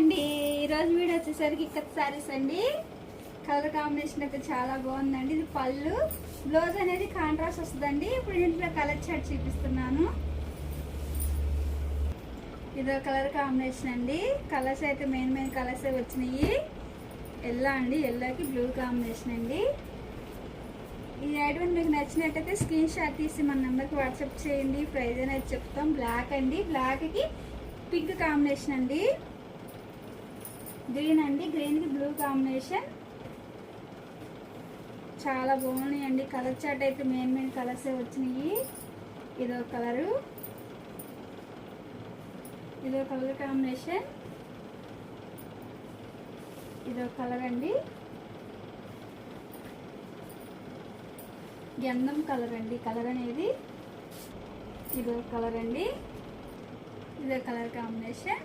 అండి. ఈరోజు వీడియో వచ్చేసరికి ఇక్కడ సారీస్ అండి. కలర్ కాంబినేషన్ అయితే చాలా బాగుందండి. ఇది పళ్ళు, బ్లౌజ్ అనేది కాంట్రాస్ట్ వస్తుందండి. ఇప్పుడు ఇంట్లో కలర్ చార్ట్ చూపిస్తున్నాను. ఇదో కలర్ కాంబినేషన్ అండి. కలర్స్ అయితే మెయిన్ కలర్స్ వచ్చినాయి. ఎల్లో అండి, ఎల్లోకి బ్లూ కాంబినేషన్ అండి. ఈ ఐటమ్ మీకు నచ్చినట్టయితే స్క్రీన్ షాట్ తీసి మన నెంబర్కి వాట్సాప్ చేయండి. ప్రైస్ అనేది చెప్తాం. బ్లాక్ అండి, బ్లాక్కి పింక్ కాంబినేషన్ అండి. గ్రీన్ అండి, గ్రీన్కి బ్లూ కాంబినేషన్. చాలా బాగున్నాయి అండి. కలర్ చార్ట్ అయితే మెయిన్ కలర్స్ వచ్చినాయి. ఇదో కలరు, ఇదో కలర్ కాంబినేషన్, ఇదో కలర్ అండి. గంధం కలర్ అండి. కలర్ అనేది ఇదో కలర్ అండి. ఇదో కలర్ కాంబినేషన్.